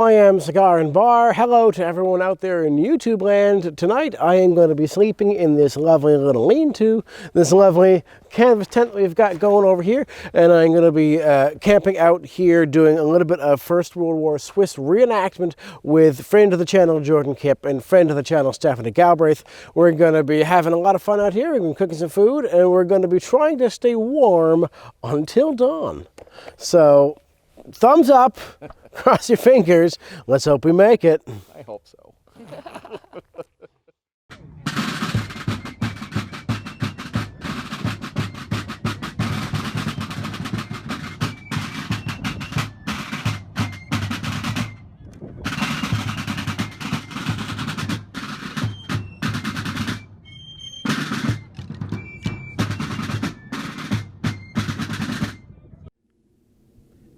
I am Cigar and Bar. Hello to everyone out there in YouTube land. Tonight I am going to be sleeping in this lovely little lean-to, this lovely canvas tent we've got going over here, and I'm going to be camping out here doing a little bit of First World War Swiss reenactment with friend of the channel Jordan Kipp and friend of the channel Stephanie Galbraith. We're going to be having a lot of fun out here. We're going to be cooking some food, and we're going to be trying to stay warm until dawn. So thumbs up, cross your fingers. Let's hope we make it. I hope so.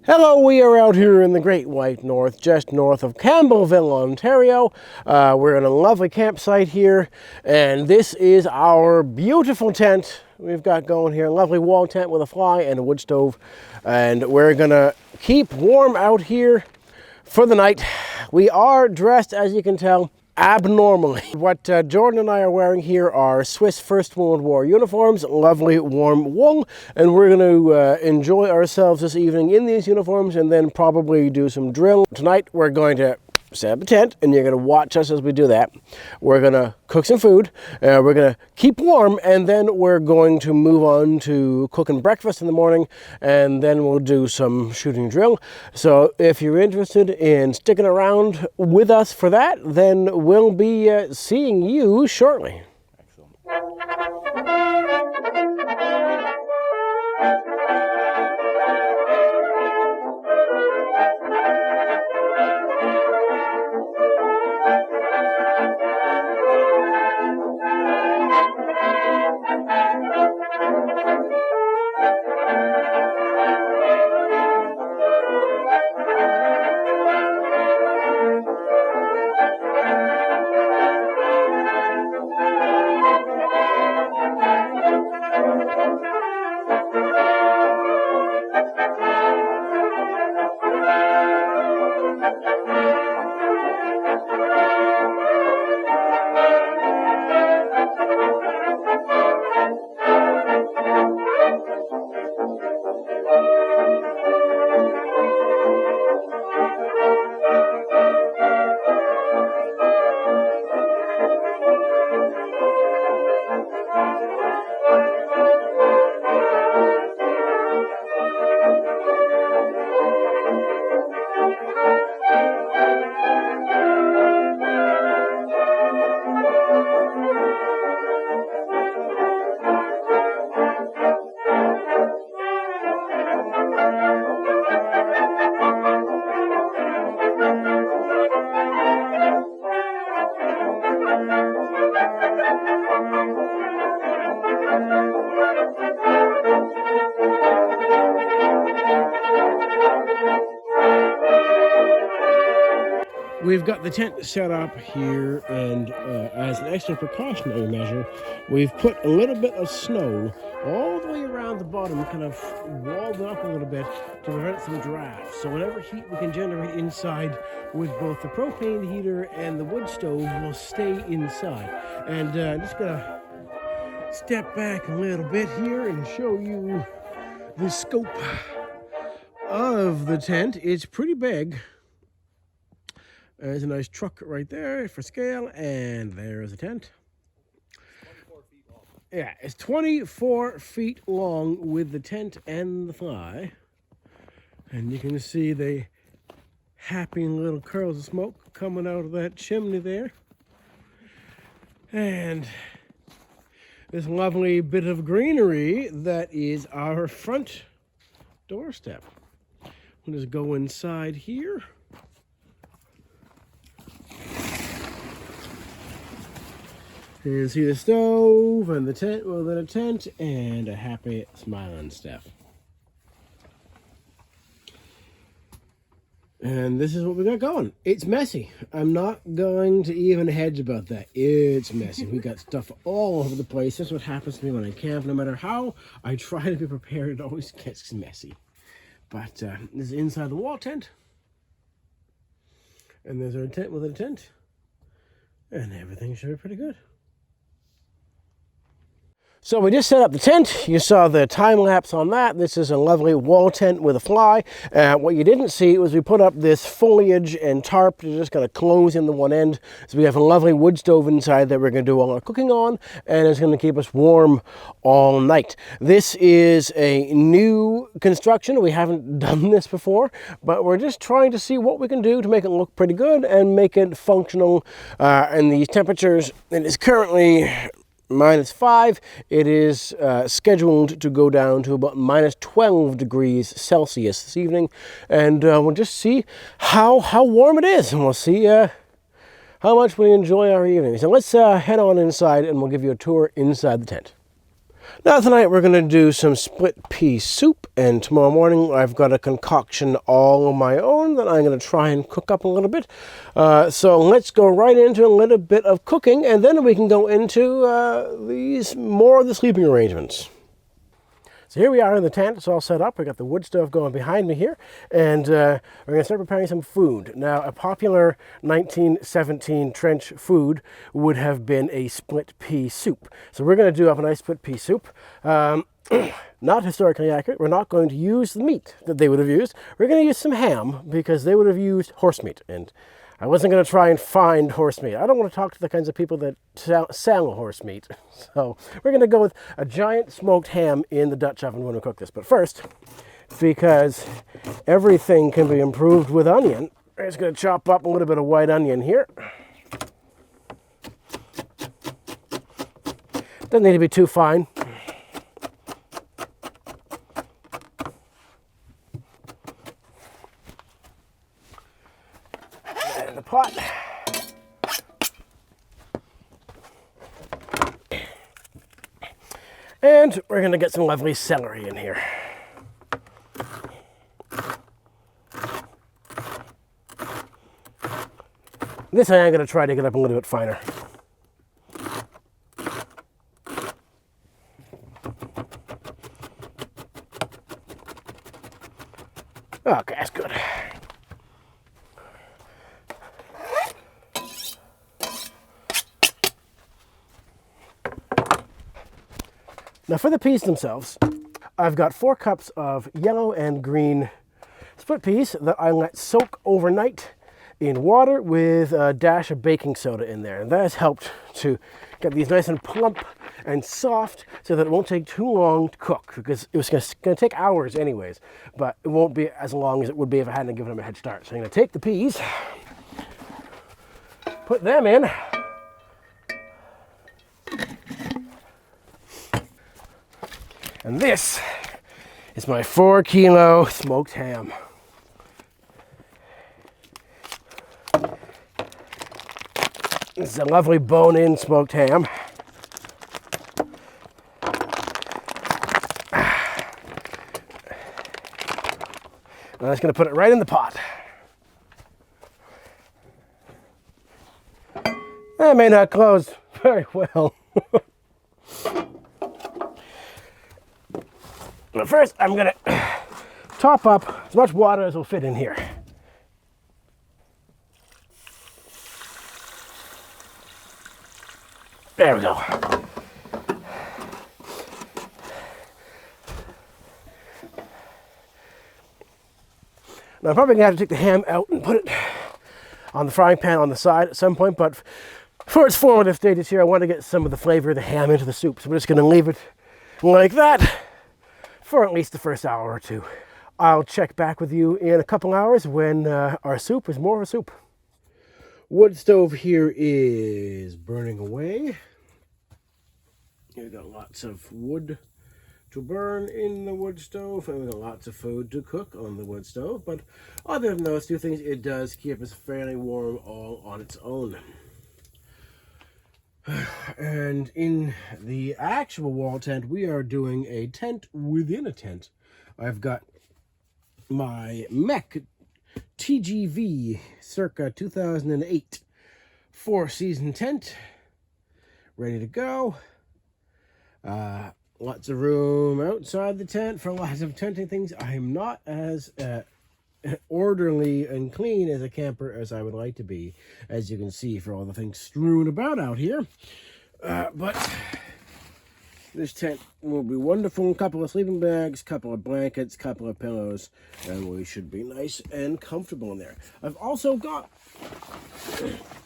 Hello, we are out here in the Great White North, just north of Campbellville, Ontario. We're in a lovely campsite here, and this is our beautiful tent we've got going here. A lovely wall tent with a fly and a wood stove, and we're gonna keep warm out here for the night. We are dressed, as you can tell, abnormally. What Jordan and I are wearing here are Swiss First World War uniforms, lovely warm wool, and we're going to enjoy ourselves this evening in these uniforms and then probably do some drill. Tonight we're going to set up a tent, and you're going to watch us as we do that. We're going to cook some food, we're going to keep warm, and then we're going to move on to cooking breakfast in the morning, and then we'll do some shooting drill. So if you're interested in sticking around with us for that, then we'll be seeing you shortly. Excellent. We've got the tent set up here, and as an extra precautionary measure, we've put a little bit of snow all the way around the bottom, kind of walled it up a little bit to prevent some draft. So whatever heat we can generate inside with both the propane heater and the wood stove will stay inside. And I'm just gonna step back a little bit here and show you the scope of the tent. It's pretty big. There's a nice truck right there for scale, and there's a tent. 24 feet long. Yeah, it's 24 feet long with the tent and the fly. And you can see the happy little curls of smoke coming out of that chimney there. And this lovely bit of greenery that is our front doorstep. We'll just go inside here. You can see the stove and the tent within a tent and a happy smiling Steph. And this is what we got going. It's messy. I'm not going to even hedge about that. It's messy. We got stuff all over the place. That's what happens to me when I camp. No matter how I try to be prepared, it always gets messy. But this is inside the wall tent. And there's our tent within a tent. And everything should be pretty good. So we just set up the tent. You saw the time lapse on that. This is a lovely wall tent with a fly. What you didn't see was we put up this foliage and tarp. You're just going to close in the one end. So we have a lovely wood stove inside that we're going to do all our cooking on, and it's going to keep us warm all night. This is a new construction. We haven't done this before, but we're just trying to see what we can do to make it look pretty good and make it functional in these temperatures. It is currently -5. It is scheduled to go down to about -12 degrees Celsius this evening, and we'll just see how warm it is, and we'll see how much we enjoy our evening. So let's head on inside, and we'll give you a tour inside the tent. Now tonight we're going to do some split pea soup, and tomorrow morning I've got a concoction all on my own that I'm going to try and cook up a little bit. So let's go right into a little bit of cooking, and then we can go into more of the sleeping arrangements. So here we are in the tent. It's all set up. We got the wood stove going behind me here, and we're going to start preparing some food. Now, a popular 1917 trench food would have been a split pea soup. So we're going to do up a nice split pea soup. Not historically accurate. We're not going to use the meat that they would have used. We're going to use some ham because they would have used horse meat, and I wasn't going to try and find horse meat. I don't want to talk to the kinds of people that sell horse meat. So we're going to go with a giant smoked ham in the Dutch oven when we cook this. But first, because everything can be improved with onion, we're just going to chop up a little bit of white onion here. Doesn't need to be too fine. And the pot. And we're going to get some lovely celery in here. This I am going to try to get up a little bit finer. Okay, that's good. Now for the peas themselves, I've got 4 cups of yellow and green split peas that I let soak overnight in water with a dash of baking soda in there. And that has helped to get these nice and plump and soft so that it won't take too long to cook, because it was going to take hours anyways, but it won't be as long as it would be if I hadn't given them a head start. So I'm going to take the peas, put them in, and this is my 4-kilo smoked ham. This is a lovely bone-in smoked ham. I'm just going to put it right in the pot. That may not close very well. But first, I'm going to top up as much water as will fit in here. There we go. Now I'm probably going to have to take the ham out and put it on the frying pan on the side at some point, but for its formative stages here, I want to get some of the flavor of the ham into the soup. So we're just going to leave it like that for at least the first hour or two. I'll check back with you in a couple hours when our soup is more of a soup. Wood stove here is burning away. We've got lots of wood to burn in the wood stove, and we've got lots of food to cook on the wood stove. But other than those two things, it does keep us fairly warm all on its own. And in the actual wall tent, we are doing a tent within a tent. I've got my Mech TGV circa 2008 4-season tent ready to go. Lots of room outside the tent for lots of tenting things. I'm not as orderly and clean as a camper as I would like to be, as you can see for all the things strewn about out here. But this tent will be wonderful. A couple of sleeping bags, couple of blankets, couple of pillows, and we should be nice and comfortable in there. I've also got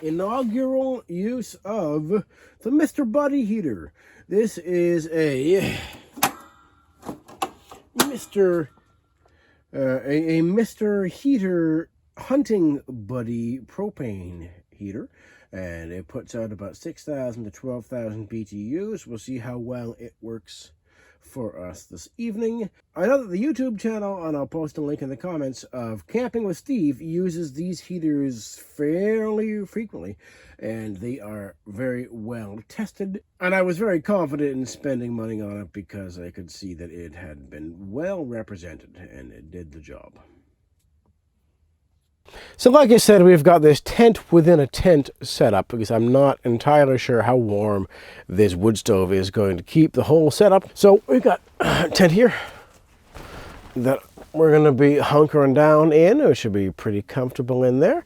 inaugural use of the Mr. Buddy heater. This is a Mr. A Mr. Heater Hunting Buddy propane heater, and it puts out about 6,000 to 12,000 BTUs. We'll see how well it works for us this evening. I know that the YouTube channel, and I'll post a link in the comments, of Camping with Steve uses these heaters fairly frequently, and they are very well tested. And I was very confident in spending money on it because I could see that it had been well represented and it did the job. So like I said, we've got this tent within a tent setup because I'm not entirely sure how warm this wood stove is going to keep the whole setup. So we've got a tent here that we're going to be hunkering down in. It should be pretty comfortable in there.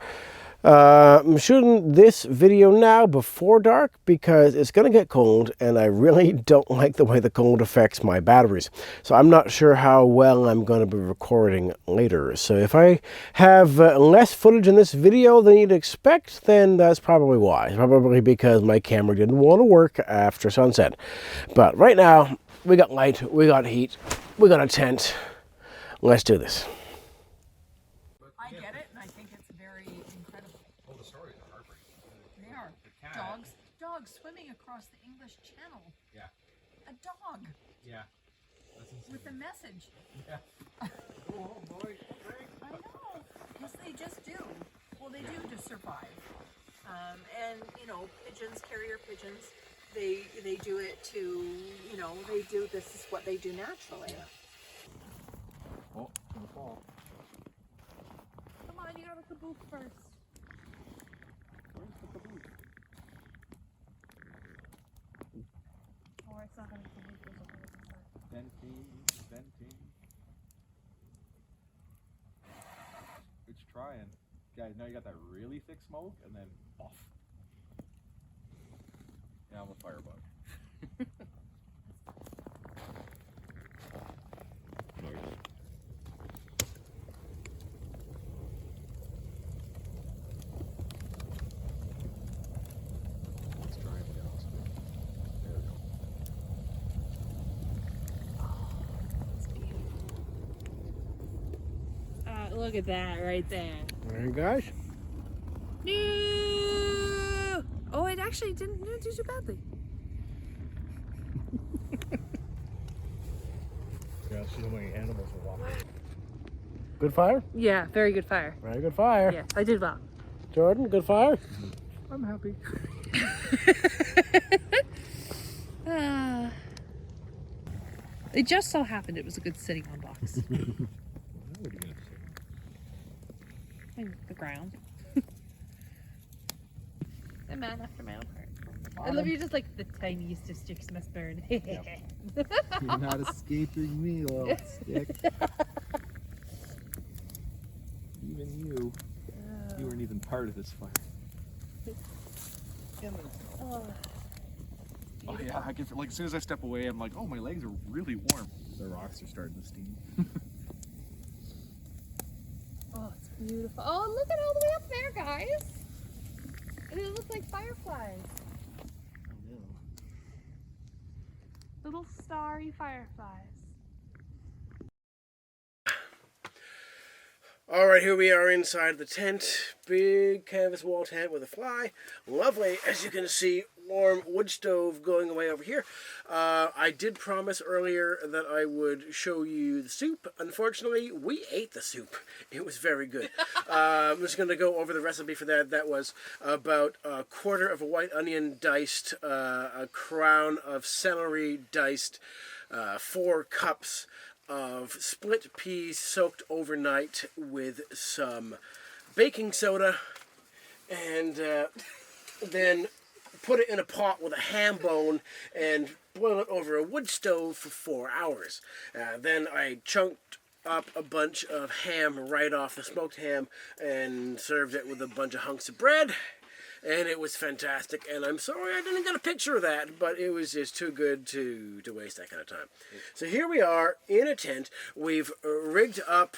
I'm shooting this video now before dark because it's going to get cold and I really don't like the way the cold affects my batteries. So I'm not sure how well I'm going to be recording later. So if I have less footage in this video than you'd expect, then that's probably why. Probably because my camera didn't want to work after sunset. But right now, we got light, we got heat, we got a tent. Let's do this. I get it, and I think it's very incredible. Oh, the stories are heartbreaking. They are. The cat. Dogs swimming across the English Channel. Yeah. A dog Yeah. That's insane. with a message. Yeah. Oh boy. I know. Yes, they just do. Well, they do to survive. And you know, pigeons, carrier pigeons, they do it to, you know, they do. This is what they do naturally. Yeah. Oh, it's gonna fall. Come on, you gotta caboose first. Where's the caboose? Or it's not gonna caboose. Venting. It's trying. Guys, now you got that really thick smoke and then off. Now I'm a firebug. Let's try and get off. There we go. Look at that right there. All right, guys. No! Oh, it actually didn't do too badly. Yeah, see how many animals are walking. Good fire? Yeah, very good fire. Very good fire. Yes, I did well. Jordan, good fire? I'm happy. It just so happened it was a good sitting on box. What are you gonna say? And the ground. A man after my own heart. I love you just like the tiniest of sticks must burn. You're not escaping me, little stick. Even you. You weren't even part of this fire. Oh yeah, I can feel, like as soon as I step away, I'm like, oh, my legs are really warm. The rocks are starting to steam. Oh, it's beautiful. Oh, look at all the way up there, guys. It looks like fireflies. Little starry fireflies. All right, here we are inside the tent. Big canvas wall tent with a fly. Lovely, as you can see, warm wood stove going away over here. I did promise earlier that I would show you the soup. Unfortunately, we ate the soup. It was very good. I'm just going to go over the recipe for that. That was about a quarter of a white onion diced, a crown of celery diced, 4 cups of split peas soaked overnight with some baking soda, and then put it in a pot with a ham bone and boil it over a wood stove for 4 hours. Then I chunked up a bunch of ham right off the smoked ham and served it with a bunch of hunks of bread. And it was fantastic, and I'm sorry I didn't get a picture of that, but it was just too good to waste that kind of time. So here we are in a tent. We've rigged up,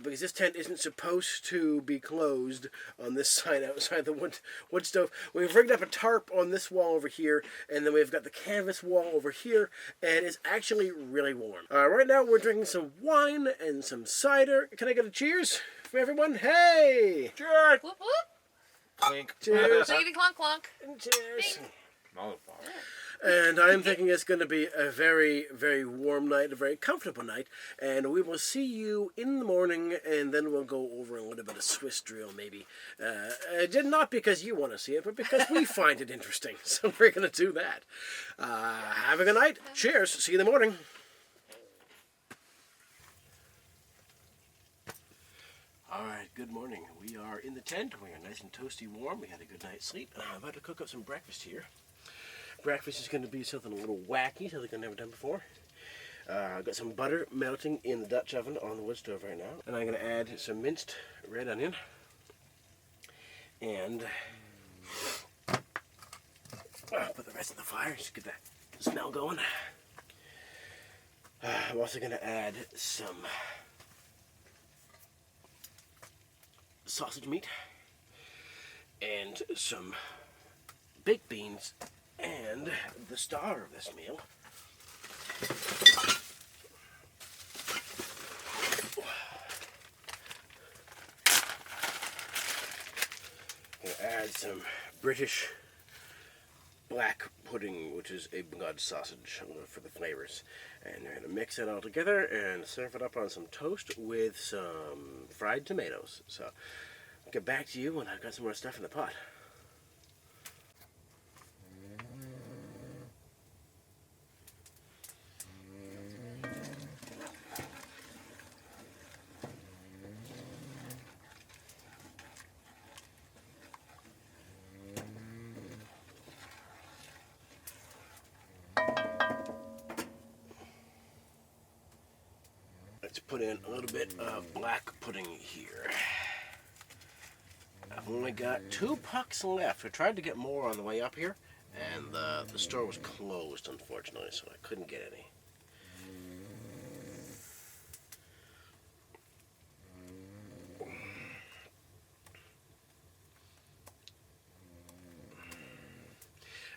because this tent isn't supposed to be closed on this side outside the wood stove. We've rigged up a tarp on this wall over here, and then we've got the canvas wall over here, and it's actually really warm. Right now we're drinking some wine and some cider. Can I get a cheers from everyone? Hey! Cheers! Whoop whoop. Clink. Cheers! Clinkety clonk clonk. Cheers! Motherfucker. And I'm thinking it's going to be a very, very warm night, a very comfortable night. And we will see you in the morning, and then we'll go over a little bit of Swiss drill, maybe. Not because you want to see it, but because we find it interesting. So we're going to do that. Have a good night. Cheers. See you in the morning. All right, good morning. We are in the tent. We are nice and toasty warm. We had a good night's sleep. And I'm about to cook up some breakfast here. Breakfast is going to be something a little wacky, something I've never done before. I've got some butter melting in the Dutch oven on the wood stove right now. And I'm going to add some minced red onion. And put the rest of the fire, just get that smell going. I'm also going to add some sausage meat and some baked beans and the star of this meal, I'm gonna add some British black pudding, which is a blood sausage for the flavors, and we're gonna mix it all together and serve it up on some toast with some fried tomatoes. So I'll get back to you when I've got some more stuff in the pot. Let's put in a little bit of black pudding here. I've only got 2 pucks left. I tried to get more on the way up here, and the store was closed, unfortunately, so I couldn't get any.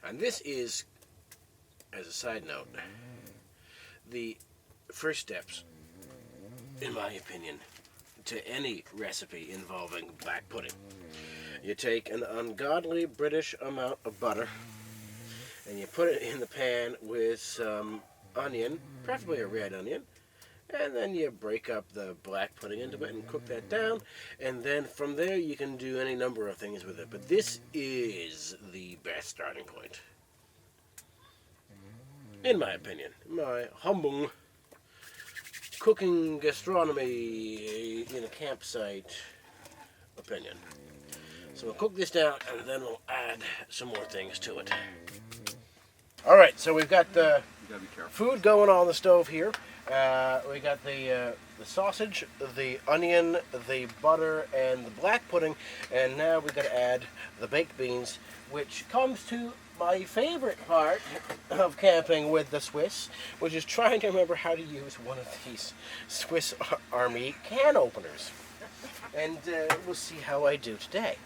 And this is, as a side note, the first steps, in my opinion, to any recipe involving black pudding. You take an ungodly British amount of butter and you put it in the pan with some onion, preferably a red onion, and then you break up the black pudding into it and cook that down, and then from there you can do any number of things with it, but this is the best starting point, in my opinion, my humble cooking gastronomy in a campsite opinion. So we'll cook this down and then we'll add some more things to it. All right, so we've got the food going on the stove here. We got the sausage, the onion, the butter, and the black pudding, and now we've got to add the baked beans, which comes to my favorite part of camping with the Swiss, which is trying to remember how to use one of these Swiss Army can openers. And we'll see how I do today.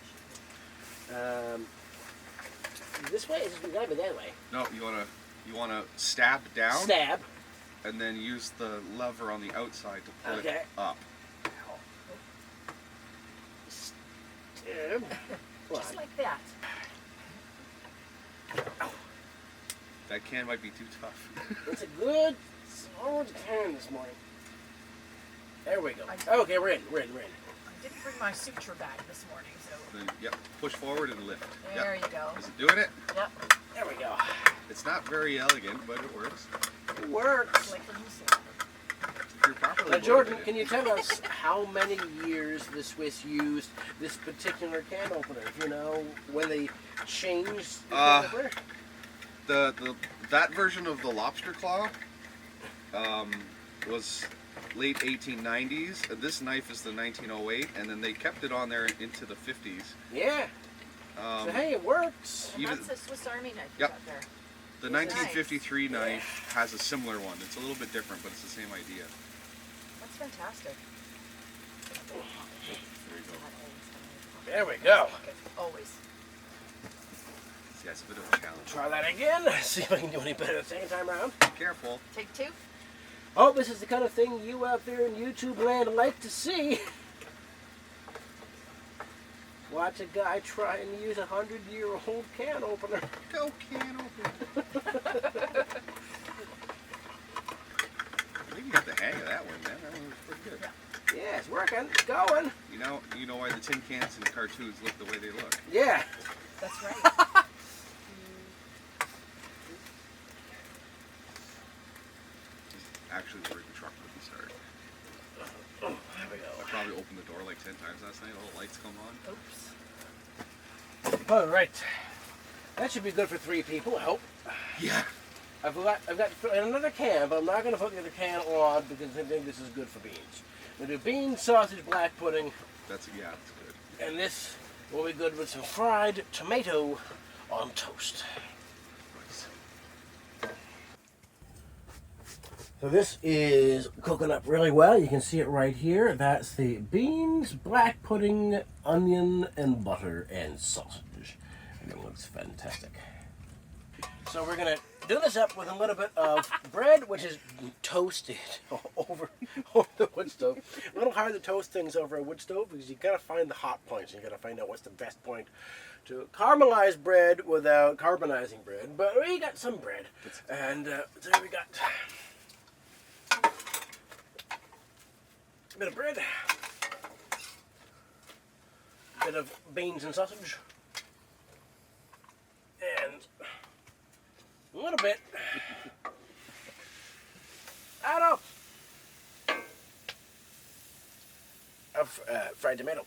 This way? It's gotta be that way. No, you wanna stab down. Stab. And then use the lever on the outside to pull Okay. it up. Stab. Just like that. That can might be too tough. It's a good solid can this morning. There we go. Okay, we're in. I didn't bring my suture bag this morning, so. Then, yep, push forward and lift. There Yep. you go. Is it doing it? Yep. There we go. It's not very elegant, but it works. It works. Like when you said. If you're properly Now, Jordan, motivated. can you tell us how many years the Swiss used this particular can opener? You know, when they changed the can opener? That version of the lobster claw was late 1890s. This knife is the 1908, and then they kept it on there into the 50s. Yeah. So hey, it works. And that's a Swiss Army knife you Yep. got there. The 1953 knife has a similar one. It's a little bit different, but it's the same idea. That's fantastic. There you go. There we go. Always. Yeah, it's a bit of a challenge. Try that again. See if I can do any better the second time around. Careful. Take two. Oh, this is the kind of thing you out there in YouTube land like to see. Watch a guy try and use a 100-year-old can opener. Go can opener. I think you got the hang of that one, man. That one was pretty good. Yeah, it's working. It's going. You know why the tin cans in the cartoons look the way they look. Yeah. That's right. Actually where the truck wouldn't start. Oh, there we go. I probably opened the door like 10 times last night. All the lights come on. Oops. All right. That should be good for 3 people, I hope. Yeah. I've got another can, but I'm not going to put the other can on because I think this is good for beans. We'll do beans, sausage, black pudding, That's good. and this will be good with some fried tomato on toast. Nice. So this is cooking up really well. You can see it right here. That's the beans, black pudding, onion, and butter, and sausage. And it looks fantastic. So we're going to do this up with a little bit of bread, which is toasted over the wood stove. A little hard to toast things over a wood stove because you got to find the hot points. You got to find out what's the best point to caramelize bread without carbonizing bread. But we got some bread, and so we got a bit of bread, a bit of beans and sausage, and a little bit of fried tomato.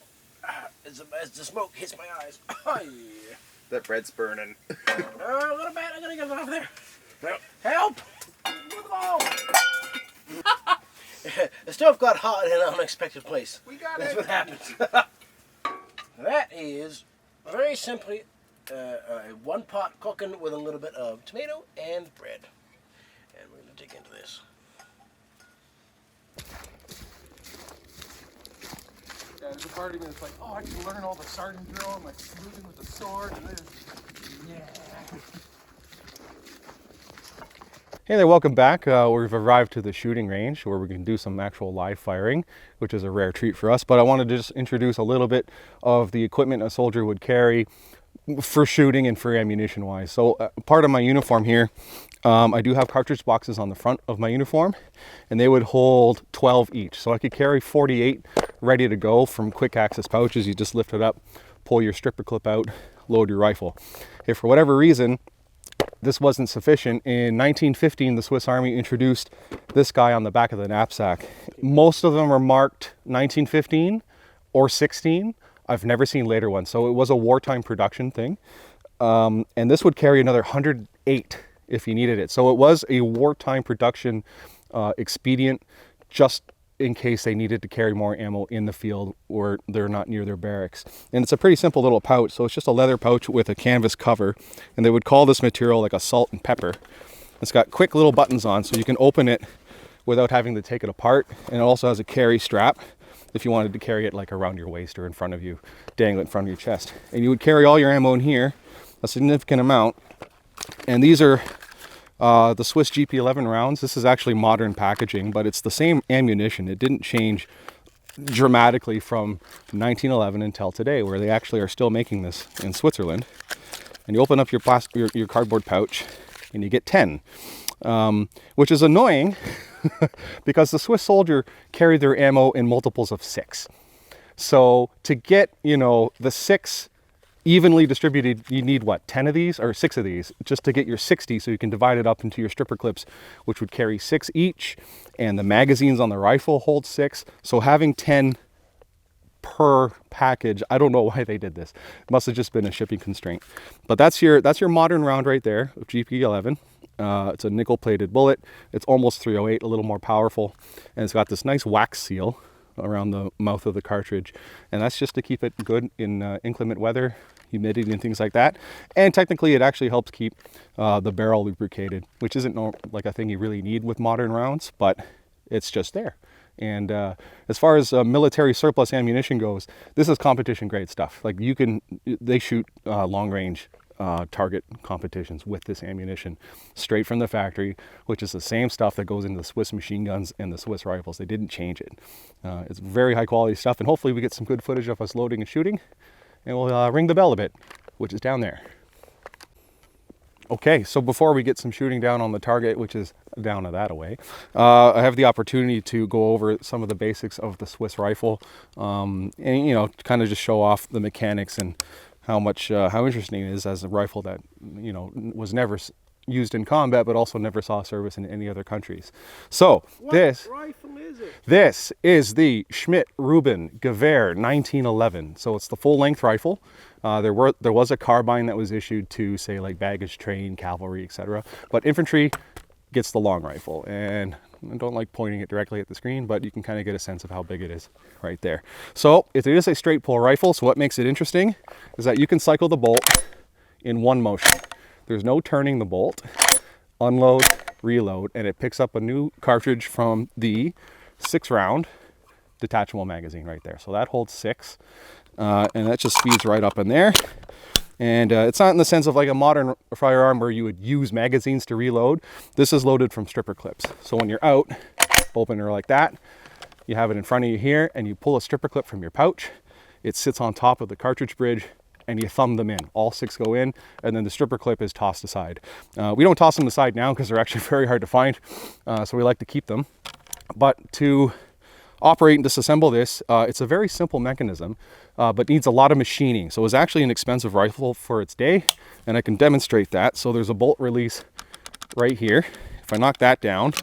As the smoke hits my eyes. Oh, yeah. That bread's burning. A little bit. I gotta get it off there. Help! Move the ball! The stove got hot in an unexpected place. We got That's it. what happens. That is very simply one pot cooking with a little bit of tomato and bread. And we're going to dig into this. Yeah, there's a part of me that's like, oh, I can learn all the sardine drill and like smoothing with the sword and this. Yeah. Hey there, welcome back. We've arrived to the shooting range where we can do some actual live firing, which is a rare treat for us. But I wanted to just introduce a little bit of the equipment a soldier would carry for shooting and for ammunition wise. So part of my uniform here, I do have cartridge boxes on the front of my uniform, and they would hold 12 each. So I could carry 48 ready to go from quick access pouches. You just lift it up, pull your stripper clip out, load your rifle. If for whatever reason this wasn't sufficient, in 1915 the Swiss Army introduced this guy on the back of the knapsack. Most of them are marked 1915 or 16. I've never seen later ones, so it was a wartime production thing. And this would carry another 108 if you needed it. So it was a wartime production expedient, just in case they needed to carry more ammo in the field or they're not near their barracks. And it's a pretty simple little pouch. So it's just a leather pouch with a canvas cover, and they would call this material like a salt and pepper. It's got quick little buttons on, so you can open it without having to take it apart. And it also has a carry strap if you wanted to carry it like around your waist or in front of you, dangle it in front of your chest. And you would carry all your ammo in here, a significant amount. And these are the Swiss GP11 rounds. This is actually modern packaging, but it's the same ammunition. It didn't change dramatically from 1911 until today, where they actually are still making this in Switzerland. And you open up your cardboard pouch, and you get 10, which is annoying because the Swiss soldier carried their ammo in multiples of 6. So to get, the 6 evenly distributed, you need what, 10 of these or 6 of these just to get your 60, so you can divide it up into your stripper clips, which would carry 6 each, and the magazines on the rifle hold 6. So having 10 per package, I don't know why they did this. It must have just been a shipping constraint. But that's your modern round right there of GP11. It's a nickel plated bullet. It's almost 308, a little more powerful. And it's got this nice wax seal around the mouth of the cartridge. And that's just to keep it good in inclement weather, humidity and things like that. And technically it actually helps keep the barrel lubricated, which isn't like a thing you really need with modern rounds, but it's just there. And as far as military surplus ammunition goes, this is competition grade stuff. Like they shoot long range target competitions with this ammunition straight from the factory, which is the same stuff that goes into the Swiss machine guns and the Swiss rifles. They didn't change it. It's very high quality stuff, and hopefully we get some good footage of us loading and shooting, and we'll ring the bell a bit, which is down there. Okay, so before we get some shooting down on the target, which is down that away, I have the opportunity to go over some of the basics of the Swiss rifle, and kind of just show off the mechanics and how interesting it is as a rifle that was never used in combat, but also never saw service in any other countries. So What rifle is it? This is the Schmidt-Rubin Gewehr 1911. So it's the full-length rifle. There was a carbine that was issued to, say, like baggage train, cavalry, etc. But infantry gets the long rifle, and I don't like pointing it directly at the screen, but you can kind of get a sense of how big it is right there. So it is a straight pull rifle. So what makes it interesting is that you can cycle the bolt in one motion. There's no turning the bolt, unload, reload, and it picks up a new cartridge from the 6-round detachable magazine right there. So that holds 6, and that just feeds right up in there. And it's not in the sense of like a modern firearm where you would use magazines to reload. This is loaded from stripper clips. So when you're out, open her like that, you have it in front of you here, and you pull a stripper clip from your pouch. It sits on top of the cartridge bridge, and you thumb them in. All 6 go in, and then the stripper clip is tossed aside. We don't toss them aside now because they're actually very hard to find, so we like to keep them. But to operate and disassemble this, it's a very simple mechanism, but needs a lot of machining. So it was actually an expensive rifle for its day, and I can demonstrate that. So there's a bolt release right here. If I knock that down,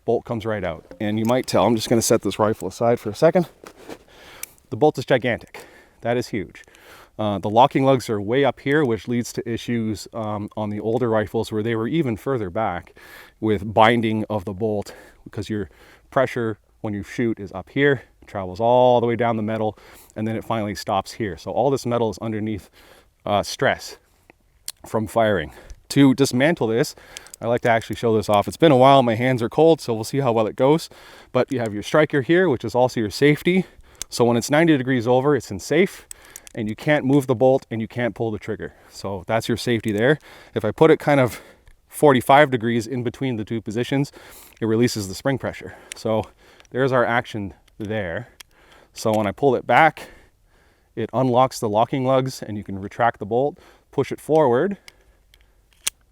bolt comes right out. And you might tell, I'm just gonna set this rifle aside for a second. The bolt is gigantic. That is huge. The locking lugs are way up here, which leads to issues on the older rifles where they were even further back with binding of the bolt, because your pressure when you shoot is up here, travels all the way down the metal, and then it finally stops here. So all this metal is underneath stress from firing. To dismantle this, I like to actually show this off. It's been a while, my hands are cold, so we'll see how well it goes. But you have your striker here, which is also your safety. So when it's 90 degrees over, it's in safe, and you can't move the bolt and you can't pull the trigger. So that's your safety there. If I put it kind of 45 degrees in between the two positions, it releases the spring pressure. So there's our action there. So when I pull it back, it unlocks the locking lugs, and you can retract the bolt, push it forward,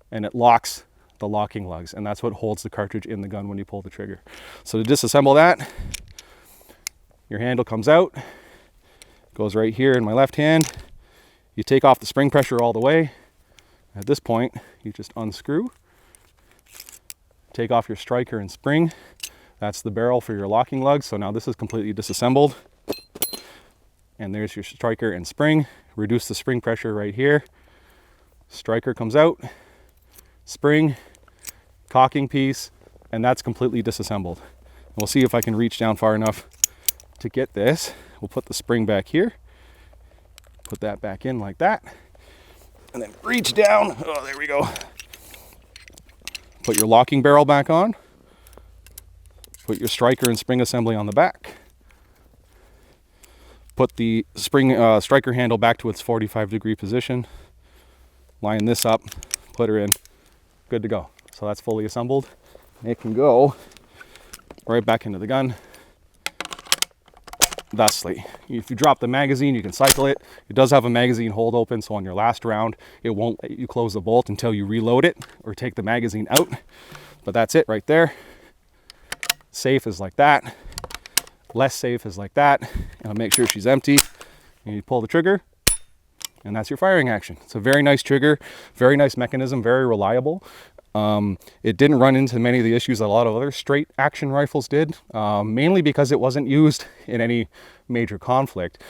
and it locks the locking lugs. And that's what holds the cartridge in the gun when you pull the trigger. So to disassemble that, your handle comes out, goes right here in my left hand. You take off the spring pressure all the way. At this point, you just unscrew, take off your striker and spring. That's the barrel for your locking lugs. So now this is completely disassembled. And there's your striker and spring. Reduce the spring pressure right here. Striker comes out, spring, cocking piece, and that's completely disassembled. And we'll see if I can reach down far enough to get this. We'll put the spring back here, put that back in like that, and then reach down. Oh, there we go. Put your locking barrel back on. Put your striker and spring assembly on the back. Put the spring striker handle back to its 45-degree position. Line this up, put her in, good to go. So that's fully assembled. It can go right back into the gun. Thusly, if you drop the magazine, you can cycle it. It does have a magazine hold open, so on your last round, it won't let you close the bolt until you reload it or take the magazine out. But that's it right there. Safe is like that. Less safe is like that. And I'll make sure she's empty. And you pull the trigger, and that's your firing action. It's a very nice trigger, very nice mechanism, very reliable. It didn't run into many of the issues that a lot of other straight action rifles did, mainly because it wasn't used in any major conflict.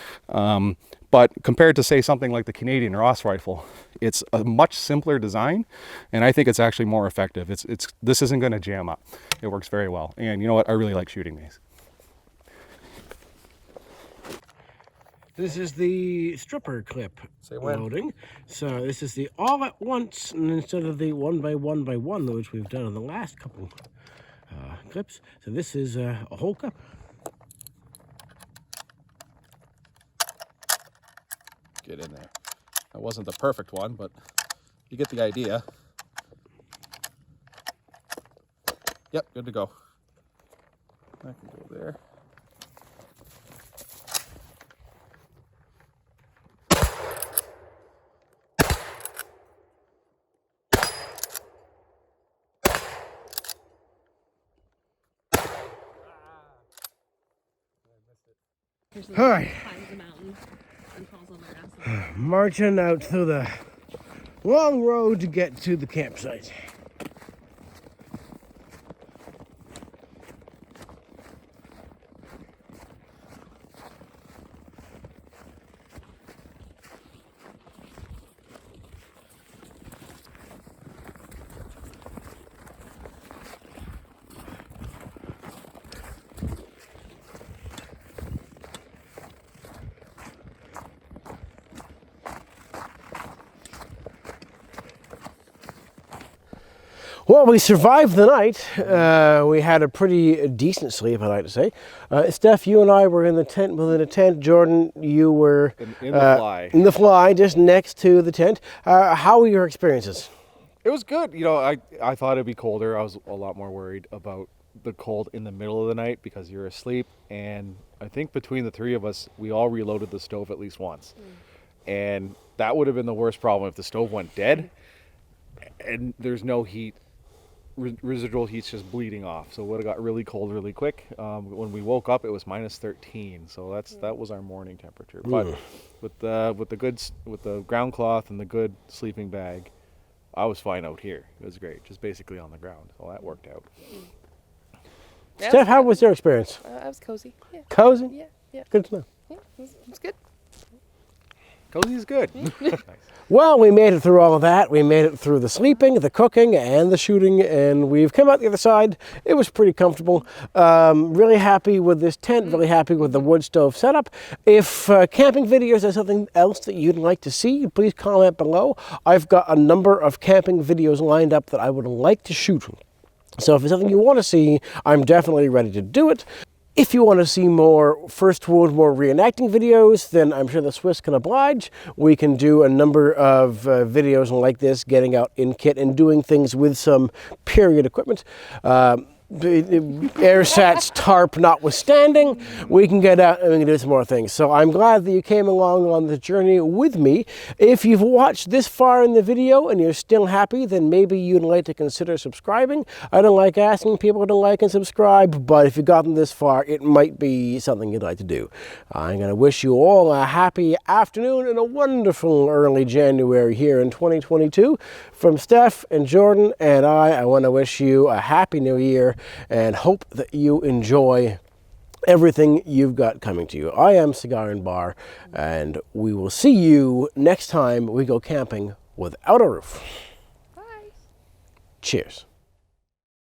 But compared to, say, something like the Canadian Ross rifle, it's a much simpler design, and I think it's actually more effective. This isn't going to jam up. It works very well, and you know what? I really like shooting these. This is the stripper clip when. loading. So this is the all at once, and instead of the 1 by 1 by 1, which we've done in the last couple clips. So this is a whole clip. Get in there. That wasn't the perfect one, but you get the idea. Yep, good to go. I can go there. All right. Climbs the mountain and falls on their ass. Marching out through the long road to get to the campsite. Well, we survived the night. We had a pretty decent sleep, I like to say. Steph, you and I were in the tent, within a tent. Jordan, you were In the fly. in the fly, just next to the tent. How were your experiences? It was good. You know, I thought it'd be colder. I was a lot more worried about the cold in the middle of the night because you're asleep. And I think between the three of us, we all reloaded the stove at least once. And that would have been the worst problem if the stove went dead and there's no heat. Residual heat's just bleeding off, so it would have got really cold really quick. When we woke up, it was minus 13, so that was our morning temperature. But with the ground cloth and the good sleeping bag, I was fine out here. It was great, just basically on the ground, so that worked out. Yeah, Steph, how was your experience? I was cozy. Yeah. Cozy? Yeah. Yeah. Good to know. Yeah. It was good. Cozy is good. Nice. Well, we made it through all of that. We made it through the sleeping, the cooking, and the shooting, and we've come out the other side. It was pretty comfortable. Really happy with this tent, really happy with the wood stove setup. If camping videos are something else that you'd like to see, please comment below. I've got a number of camping videos lined up that I would like to shoot. So if it's something you want to see, I'm definitely ready to do it. If you want to see more First World War reenacting videos, then I'm sure the Swiss can oblige. We can do a number of videos like this, getting out in kit and doing things with some period equipment. AirSats tarp notwithstanding, we can get out and we can do some more things. So I'm glad that you came along on the journey with me. If you've watched this far in the video and you're still happy, then maybe you'd like to consider subscribing. I don't like asking people to like and subscribe, but if you've gotten this far, it might be something you'd like to do. I'm going to wish you all a happy afternoon and a wonderful early January here in 2022. From Steph and Jordan and I want to wish you a happy new year and hope that you enjoy everything you've got coming to you. I am Cigar and Bar, and we will see you next time we go camping without a roof. Bye. Cheers.